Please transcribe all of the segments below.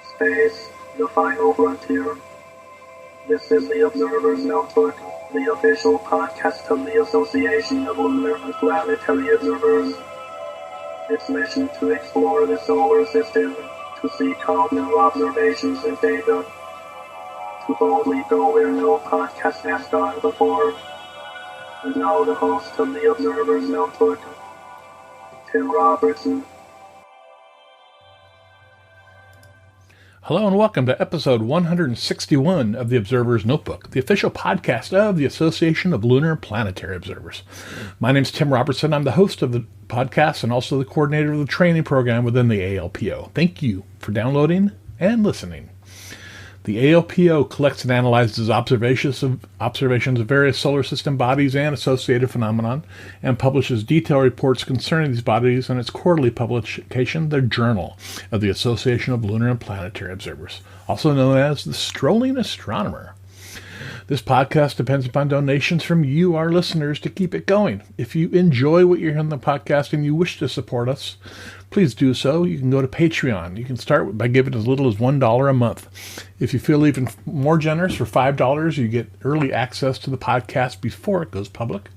Space, the final frontier. This is the Observer's Notebook, the official podcast of the Association of Lunar and Planetary Observers. Its mission to explore the solar system, to seek out new observations and data, to boldly go where no podcast has gone before. And now the host of the Observer's Notebook, Tim Robertson. Hello and welcome to episode 161 of the Observer's Notebook, the official podcast of the Association of Lunar and Planetary Observers. My name is Tim Robertson. I'm the host of the podcast and also the coordinator of the training program within the ALPO. Thank you for downloading and listening. The ALPO collects and analyzes observations of various solar system bodies and associated phenomena, and publishes detailed reports concerning these bodies in its quarterly publication, the Journal of the Association of Lunar and Planetary Observers, also known as the Strolling Astronomer. This podcast depends upon donations from you, our listeners, to keep it going. If you enjoy what you hear on the podcast and you wish to support us, please do so. You can go to Patreon. You can start by giving as little as $1 a month. If you feel even more generous, for $5, you get early access to the podcast before it goes public.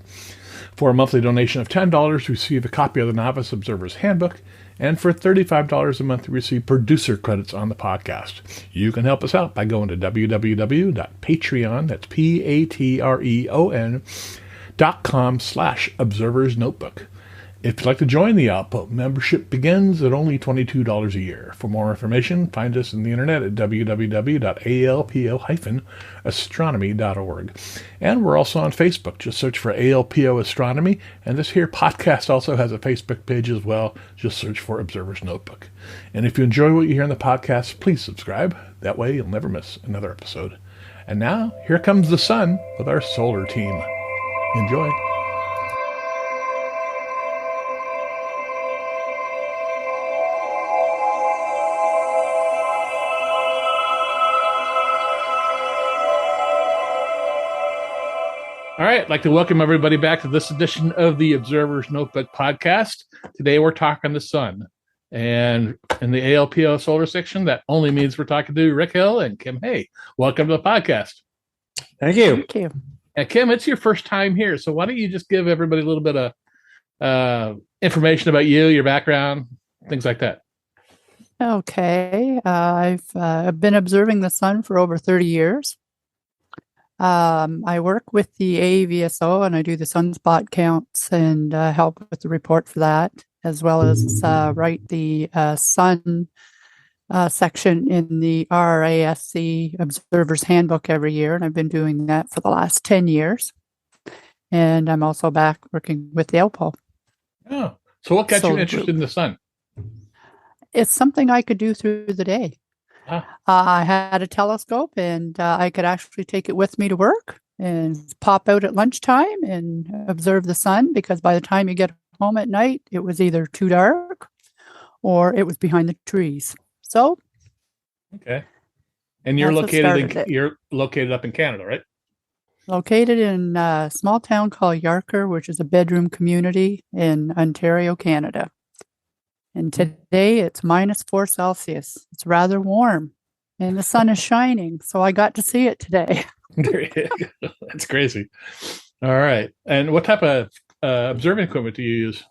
For a monthly donation of $10, you receive a copy of the Novice Observer's Handbook. And for $35 a month, you receive producer credits on the podcast. You can help us out by going to www.patreon, that's patreon.com/observersnotebook. If you'd like to join the ALPO, membership begins at only $22 a year. For more information, find us on the internet at www.alpo-astronomy.org. And we're also on Facebook. Just search for ALPO Astronomy. And this here podcast also has a Facebook page as well. Just search for Observer's Notebook. And if you enjoy what you hear in the podcast, please subscribe. That way you'll never miss another episode. And now, here comes the sun with our solar team. Enjoy. All right, I'd like to welcome everybody back to this edition of the Observer's Notebook podcast. Today we're talking the sun. And in the ALPO Solar Section, that only means we're talking to Rik Hill and Kim Hay. Welcome to the podcast. Thank you. Thank you. Kim, it's your first time here, so why don't you just give everybody a little bit of information about you, your background, things like that. Okay. I've been observing the sun for over 30 years. I work with the AVSO and I do the sunspot counts and help with the report for that, as well as write the sun section in the RASC Observer's Handbook every year. And I've been doing that for the last 10 years. And I'm also back working with the ALPO. Oh, so what got you interested in the sun? It's something I could do through the day. I had a telescope and I could actually take it with me to work and pop out at lunchtime and observe the sun, because by the time you get home at night, it was either too dark or it was behind the trees. So, okay. And you're located up in Canada, right? Located in a small town called Yarker, which is a bedroom community in Ontario, Canada. And today it's -4 Celsius. It's rather warm and the sun is shining. So I got to see it today. That's crazy. All right. And what type of observing equipment do you use?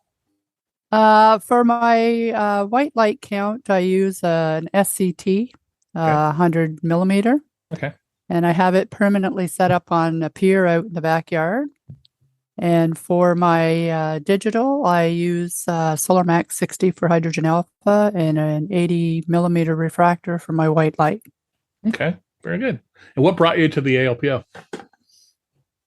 For my white light count, I use an SCT, 100 millimeter. Okay. And I have it permanently set up on a pier out in the backyard. And for my digital, I use Solar Max 60 for hydrogen alpha and an 80 millimeter refractor for my white light. Okay, very good. And what brought you to the ALPO?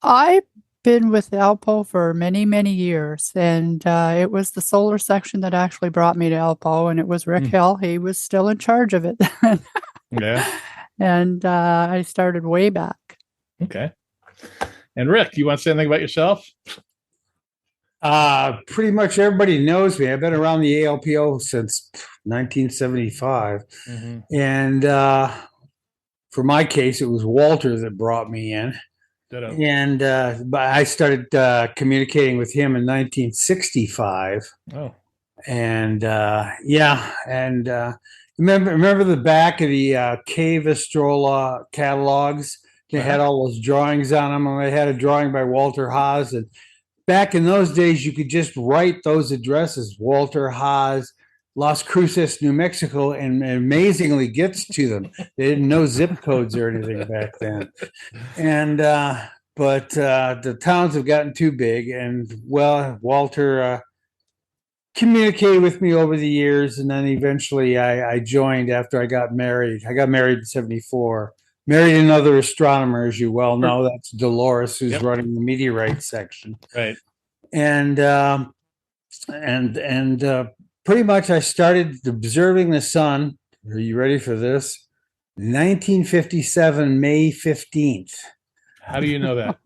I've been with ALPO for many, many years, and it was the solar section that actually brought me to ALPO, and it was Rik Hill. He was still in charge of it. Yeah. And I started way back. Okay. And Rik, you want to say anything about yourself? Pretty much everybody knows me. I've been around the ALPO since 1975. Mm-hmm. And for my case, it was Walter that brought me in. Ditto. And I started communicating with him in 1965. Oh. And Remember the back of the Cave Astrola catalogs? They had all those drawings on them, and they had a drawing by Walter Haas. And back in those days, you could just write those addresses, Walter Haas, Las Cruces, New Mexico, and amazingly gets to them. They didn't know zip codes or anything back then. And but the towns have gotten too big, and well, Walter communicated with me over the years, and then eventually I joined after I got married. I got married in '74. Married another astronomer, as you well know. That's Dolores, who's running the meteorite section. Right. And pretty much I started observing the sun. Are you ready for this? 1957, May 15th. How do you know that?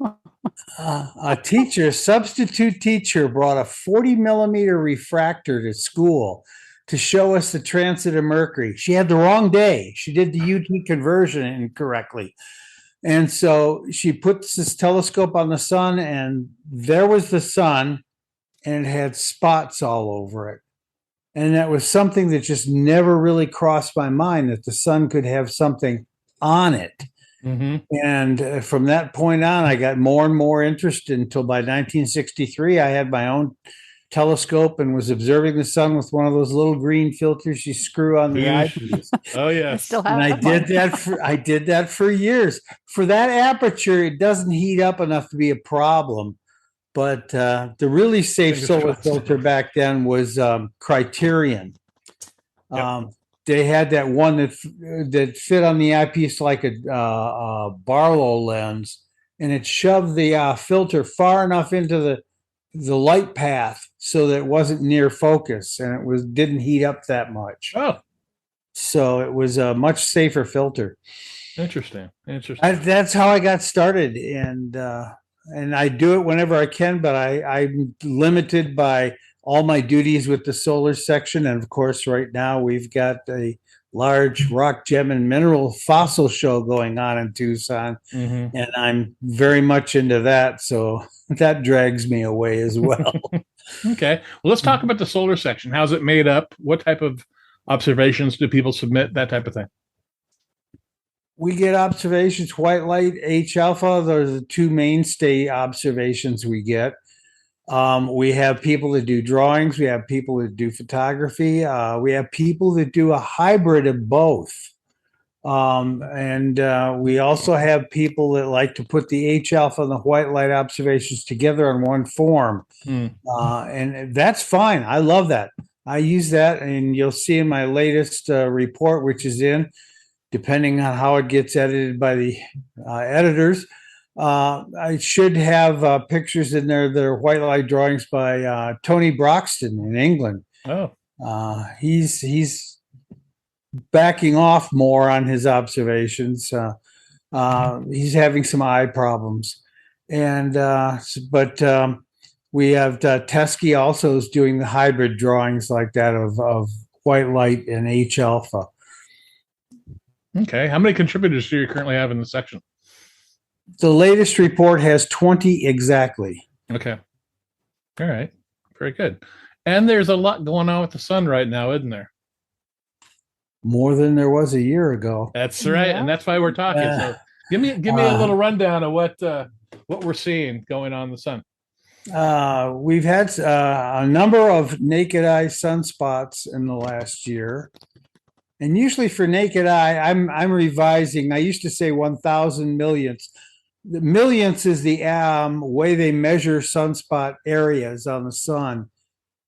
A substitute teacher, brought a 40 millimeter refractor to school to show us the transit of Mercury. She had the wrong day. She did the UT conversion incorrectly. And so she puts this telescope on the sun, and there was the sun, and it had spots all over it. And that was something that just never really crossed my mind, that the sun could have something on it. Mm-hmm. And from that point on, I got more and more interested until by 1963, I had my own telescope and was observing the sun with one of those little green filters you screw on the eyepiece. Oh, yes. And I did that for years. For that aperture, it doesn't heat up enough to be a problem. But the really safe solar filter back then was Criterion. Yep. They had that one that fit on the eyepiece like a Barlow lens, and it shoved the filter far enough into the light path so that it wasn't near focus, and it didn't heat up that much. Oh, so it was a much safer filter. Interesting. That's how I got started, and I do it whenever I can, but I'm limited by all my duties with the solar section. And of course, right now we've got a large rock, gem, and mineral fossil show going on in Tucson. Mm-hmm. And I'm very much into that. So that drags me away as well. Okay. Well, let's talk about the solar section. How's it made up? What type of observations do people submit? That type of thing. We get observations, white light, H alpha. Those are the two mainstay observations we get. We have people that do drawings. We have people that do photography. We have people that do a hybrid of both. And we also have people that like to put the H alpha and the white light observations together in one form. And that's fine. I love that. I use that, and you'll see in my latest report, which is in, depending on how it gets edited by the editors. I should have pictures in there that are white light drawings by Tony Broxton in England. Oh, he's backing off more on his observations. He's having some eye problems, and but we have Teskey also is doing the hybrid drawings like that of white light and H alpha. Okay, how many contributors do you currently have in the section? The latest report has 20 exactly. Okay. All right. Very good. And there's a lot going on with the sun right now, isn't there? More than there was a year ago. That's right. Yeah. And that's why we're talking. So give me a little rundown of what we're seeing going on in the sun. We've had a number of naked eye sunspots in the last year. And usually for naked eye, I'm revising. I used to say 1,000 millionths. The millionths is the way they measure sunspot areas on the sun.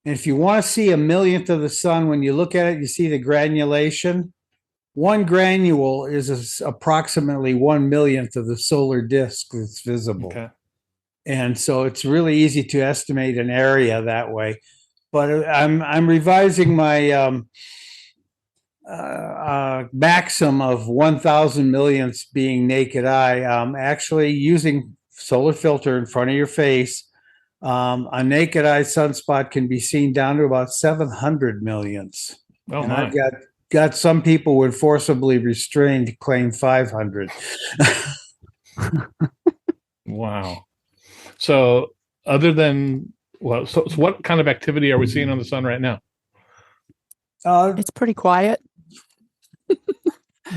And if you want to see a millionth of the sun, when you look at it, you see the granulation. One granule is approximately 1 millionth of the solar disk that's visible. Okay. And so it's really easy to estimate an area that way. But I'm revising my maximum of 1,000 millionths being naked eye. Actually using solar filter in front of your face, a naked eye sunspot can be seen down to about 700 millionths. Oh, and I've got some people would forcibly restrained to claim 500. Wow. So other than, so what kind of activity are we seeing on the sun right now? It's pretty quiet.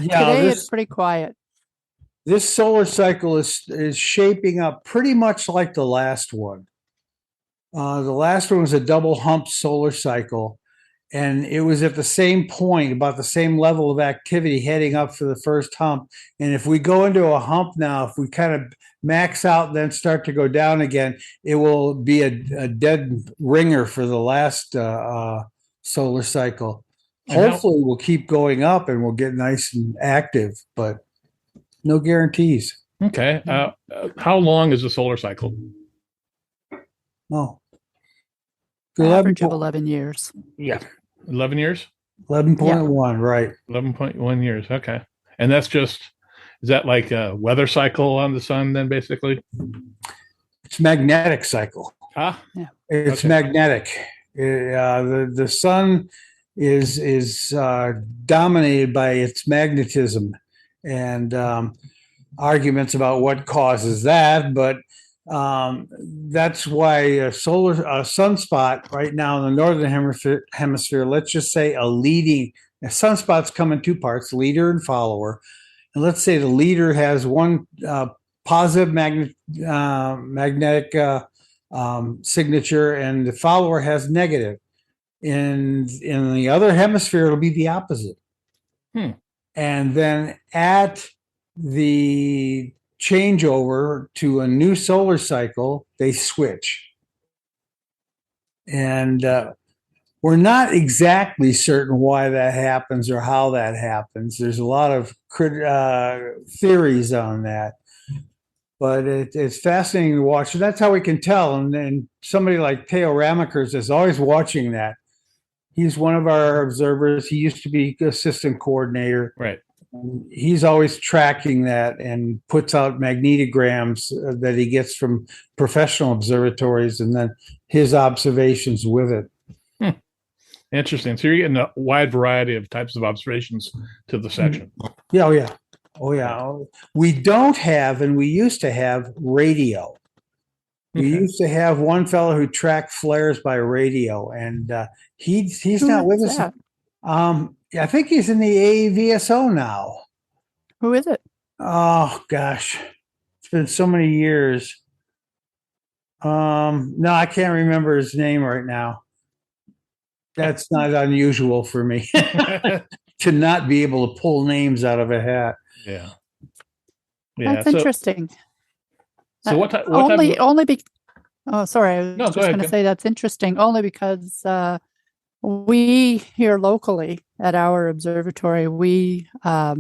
Yeah, Today it's pretty quiet. this solar cycle is shaping up pretty much like the last one. The last one was a double hump solar cycle, and it was at the same point, about the same level of activity heading up for the first hump. And if we go into a hump now, if we kind of max out and then start to go down again, it will be a dead ringer for the last solar cycle. Hopefully we'll keep going up and we'll get nice and active, but no guarantees. Okay. How long is the solar cycle? Oh. Average of 11 years. Yeah. 11 years? 11.1, right. 11.1 years. Okay. And that's just, is that like a weather cycle on the sun then, basically? It's magnetic cycle. Ah. Yeah. It's magnetic. The sun is dominated by its magnetism, and arguments about what causes that, but that's why a sunspot right now in the northern hemisphere, let's just say a sunspots come in two parts, leader and follower. And let's say the leader has one positive magnetic signature and the follower has negative. In the other hemisphere, it'll be the opposite. And then at the changeover to a new solar cycle, they switch. And we're not exactly certain why that happens or how that happens. There's a lot of theories on that. But it's fascinating to watch. So that's how we can tell. And somebody like Teo Ramekers is always watching that. He's one of our observers. He used to be assistant coordinator. Right. He's always tracking that and puts out magnetograms that he gets from professional observatories and then his observations with it. Interesting. So you're getting a wide variety of types of observations to the section. Yeah. Oh, yeah. We don't have, and we used to have radio. We used to have one fellow who tracked flares by radio, and he's not with us. I think he's in the AVSO now. Who is it? Oh gosh, it's been so many years. No, I can't remember his name right now. That's not unusual for me to not be able to pull names out of a hat. Yeah. That's interesting. So what type? Oh, sorry. I was just going to say that's interesting only because we here locally at our observatory, we have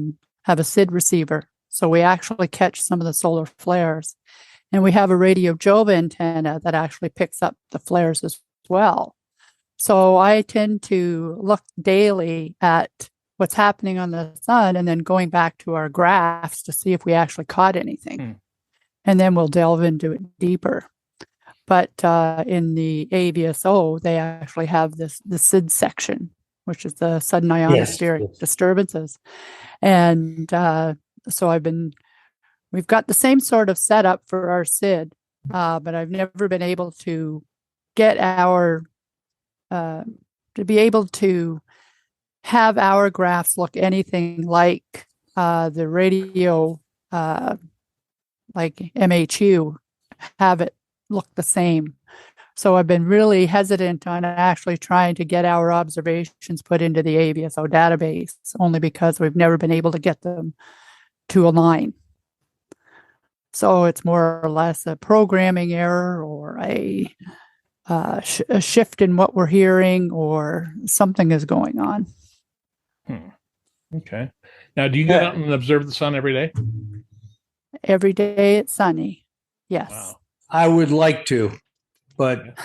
a SID receiver. So we actually catch some of the solar flares. And we have a radio Jove antenna that actually picks up the flares as well. So I tend to look daily at what's happening on the sun and then going back to our graphs to see if we actually caught anything. And then we'll delve into it deeper. But in the AVSO, they actually have the SID section, which is the sudden ionospheric disturbances. And so we've got the same sort of setup for our SID, but I've never been able to get to be able to have our graphs look anything like the radio, like MHU, have it look the same. So I've been really hesitant on actually trying to get our observations put into the AVSO database, only because we've never been able to get them to align. So it's more or less a programming error or a shift in what we're hearing, or something is going on. Okay. Now, do you get out and observe the sun every day? Every day it's sunny. Yes. Wow. I would like to, but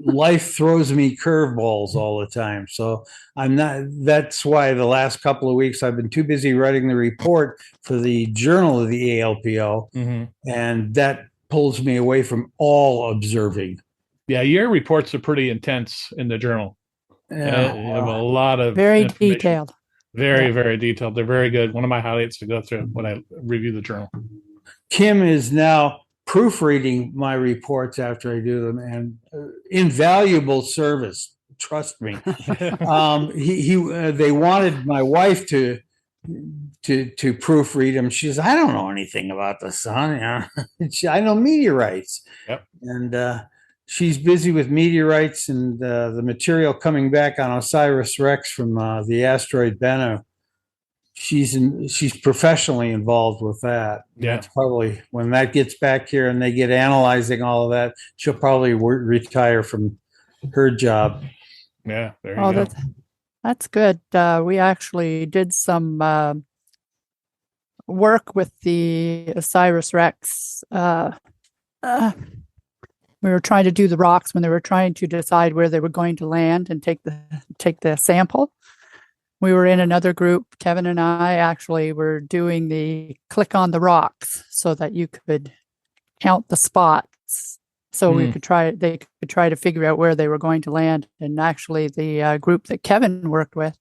life throws me curveballs all the time. So I'm not, that's why the last couple of weeks I've been too busy writing the report for the journal of the ALPO. And that pulls me away from all observing. Yeah, your reports are pretty intense in the journal. Yeah. You have a lot of very detailed. Very detailed. They're very good. One of my highlights to go through when I review the journal. Kim is now proofreading my reports after I do them, and invaluable service. Trust me. They wanted my wife to to proofread them. She says, I don't know anything about the sun. I know meteorites. Yep. And she's busy with meteorites and the material coming back on OSIRIS-REx from the asteroid Bennett. She's professionally involved with that. Yeah. That's probably when that gets back here and they get analyzing all of that, she'll probably retire from her job. Yeah. There you go. That's good. We actually did some work with the OSIRIS-REx. We were trying to do the rocks when they were trying to decide where they were going to land and take the sample. We were in another group. Kevin and I actually were doing the click on the rocks so that you could count the spots. So they could try to figure out where they were going to land. And actually the group that Kevin worked with,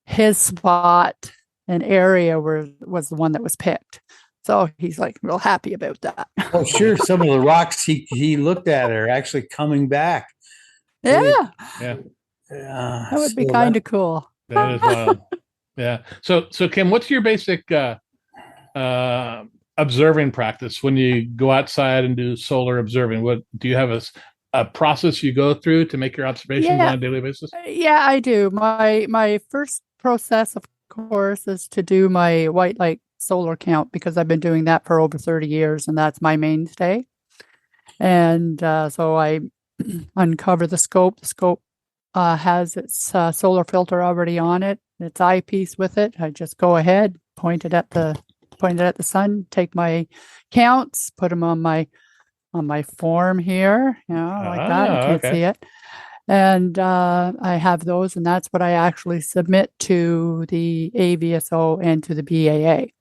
his spot and area was the one that was picked. So he's like real happy about that. Oh, sure. Some of the rocks he looked at are actually coming back. Yeah. Yeah. That would be kind of cool. That is wild. Yeah. So Kim, what's your basic observing practice when you go outside and do solar observing? What do you have a process you go through to make your observations on a daily basis? Yeah, I do. My first process, of course, is to do my white light solar count because I've been doing that for over 30 years and that's my mainstay. And so I uncover the scope. The scope has its solar filter already on it, its eyepiece with it. I just go ahead, point it at the sun, take my counts, put them on my form here, like that. You can't see it. And I have those, and that's what I actually submit to the AVSO and to the BAA.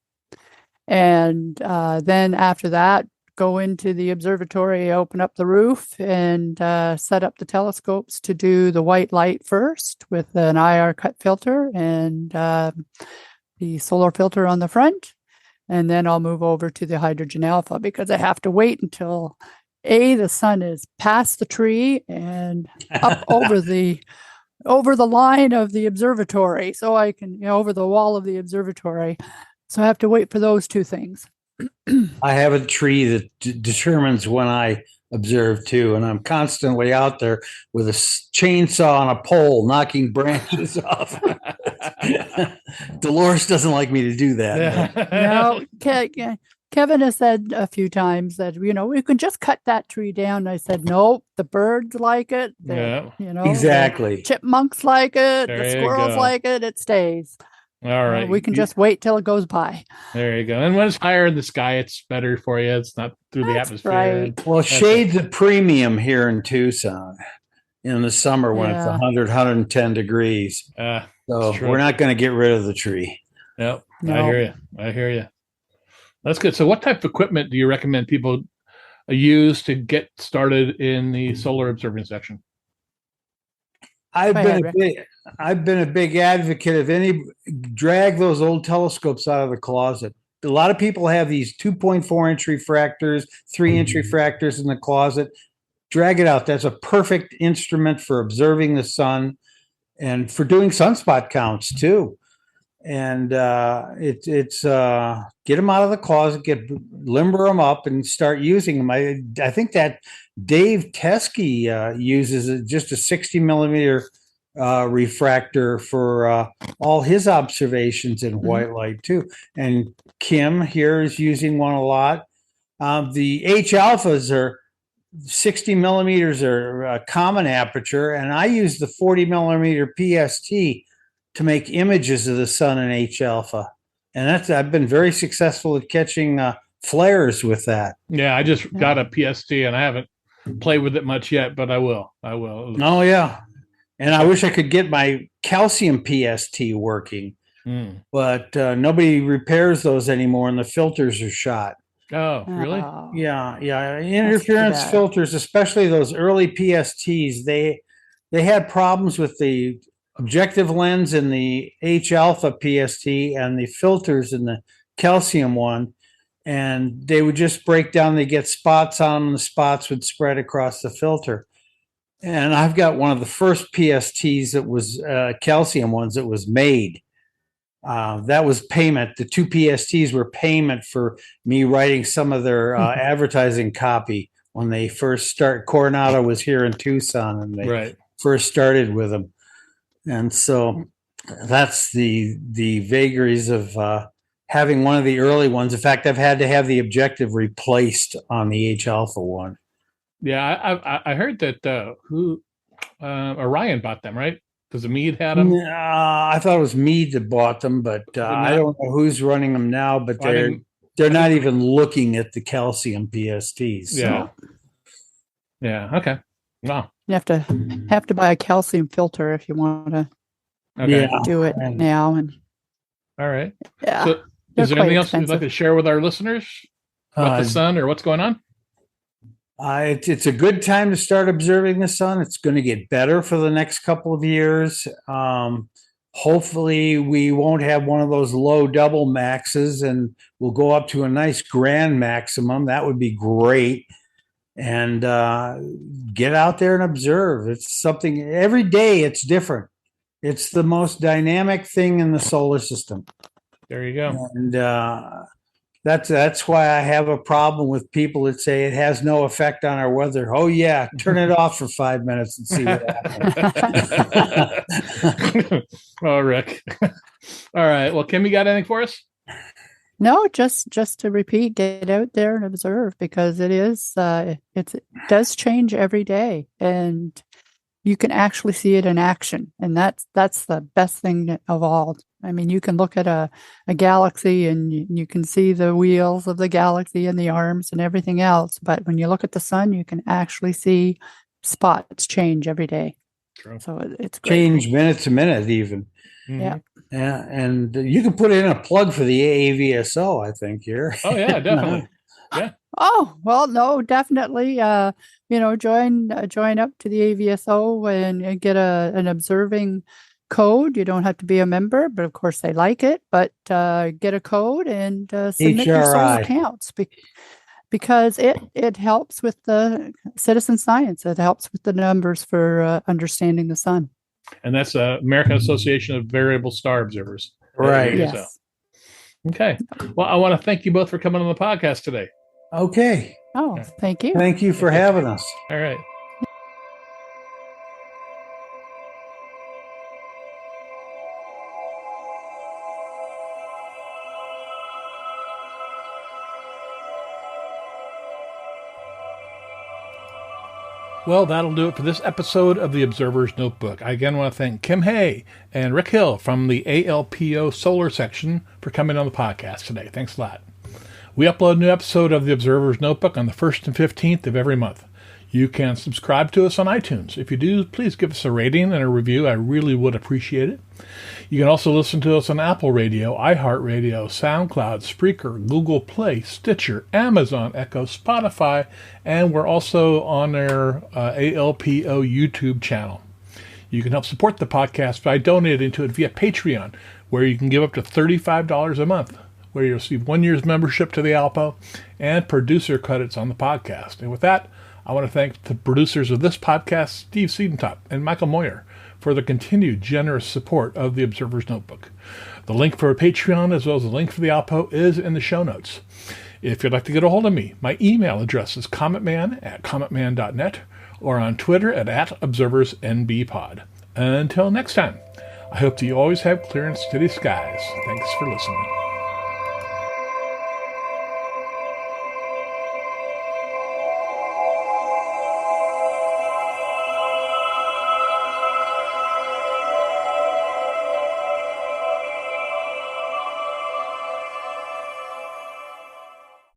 And then after that, go into the observatory, open up the roof, and set up the telescopes to do the white light first with an IR cut filter and the solar filter on the front. And then I'll move over to the hydrogen alpha because I have to wait until the sun is past the tree and up over the line of the observatory, so I can over the wall of the observatory. So I have to wait for those two things. I have a tree that determines when I observe too, and I'm constantly out there with a chainsaw on a pole knocking branches off. Dolores doesn't like me to do that. No, Kevin has said a few times that we can just cut that tree down. I said no, the birds like it. Exactly. The chipmunks like it. The squirrels like it. It stays. All right. We can just wait till it goes by. There you go. And when it's higher in the sky, it's better for you. It's not through the atmosphere. Right. Well, shade's a premium here in Tucson in the summer when it's 100, 110 degrees. So we're not going to get rid of the tree. Yep. No. I hear you. That's good. So what type of equipment do you recommend people use to get started in the solar observing section? I've been a big advocate of drag those old telescopes out of the closet. A lot of people have these 2.4 inch refractors, 3 inch refractors in the closet. Drag it out. That's a perfect instrument for observing the sun and for doing sunspot counts too. And it's get them out of the closet, limber them up, and start using them. I think that Dave Teskey uses just a 60 millimeter refractor for all his observations in white light too. And Kim here is using one a lot. The H alphas are 60 millimeters are common aperture, and I use the 40 millimeter PST to make images of the sun in H alpha. And I've been very successful at catching flares with that. Yeah, I just got a PST and I haven't played with it much yet, but I will. Oh, yeah. And I wish I could get my calcium PST working, but nobody repairs those anymore and the filters are shot. Oh, really? Yeah. Interference filters, especially those early PSTs, they had problems with the objective lens in the H alpha PST and the filters in the calcium one, and they would just break down. They get spots on them, and the spots would spread across the filter. And I've got one of the first PSTs that was calcium ones that was made, that was payment. The 2 PSTs were payment for me writing some of their advertising copy when they first start. Coronado was here in Tucson, and they first started with them. And so that's the vagaries of having one of the early ones. In fact, I've had to have the objective replaced on the H Alpha one. Yeah, I heard that Orion bought them, right? Because Meade had them. I thought it was Meade that bought them, but I don't know who's running them now. But they're not even looking at the calcium PSTs. So. Yeah. Okay. Wow. You have to buy a calcium filter if you want to do it now. And all right. Yeah. So is there anything else you'd like to share with our listeners about the sun or what's going on? It's a good time to start observing the sun. It's going to get better for the next couple of years. Hopefully we won't have one of those low double maxes, and we'll go up to a nice grand maximum. That would be great. And get out there and observe. It's something every day. It's different. It's the most dynamic thing in the solar system. There you go. And that's why I have a problem with people that say it has no effect on our weather. Oh yeah, turn it off for 5 minutes and see what happens. Oh, Rick. All right. Well, Kim, you got anything for us? No, just to repeat, get out there and observe, because it does change every day, and you can actually see it in action, and that's the best thing of all. I mean, you can look at a galaxy and you can see the wheels of the galaxy and the arms and everything else. But when you look at the sun, you can actually see spots change every day. True. So it's great. Change minute to minute even. Mm-hmm. Yeah. Yeah. And you can put in a plug for the AAVSO, I think, here. Oh, yeah, definitely. Yeah. Oh, well, no, definitely. Join up to the AVSO and get an observing code. You don't have to be a member, but of course they like it. But get a code and submit your solar counts because it helps with the citizen science. It helps with the numbers for understanding the sun. And that's the American Association of Variable Star Observers. Right. Yes. Okay. Well, I want to thank you both for coming on the podcast today. Okay. Oh, thank you. Thank you for having us. All right. Well, that'll do it for this episode of the Observer's Notebook. I again want to thank Kim Hay and Rik Hill from the ALPO Solar Section for coming on the podcast today. Thanks a lot. We upload a new episode of the Observer's Notebook on the 1st and 15th of every month. You can subscribe to us on iTunes. If you do, please give us a rating and a review. I really would appreciate it. You can also listen to us on Apple Radio, iHeartRadio, Soundcloud, Spreaker, Google Play, Stitcher, Amazon Echo, Spotify, and we're also on our ALPO YouTube channel. You can help support the podcast by donating to it via Patreon, where you can give up to $35 a month, where you'll receive 1 year's membership to the ALPO and producer credits on the podcast. And with that, I want to thank the producers of this podcast, Steve Siedentop and Michael Moyer, for the continued generous support of the Observer's Notebook. The link for Patreon as well as the link for the ALPO is in the show notes. If you'd like to get a hold of me, my email address is cometman@cometman.net or on Twitter at observersnbpod. Until next time, I hope that you always have clear and steady skies. Thanks for listening.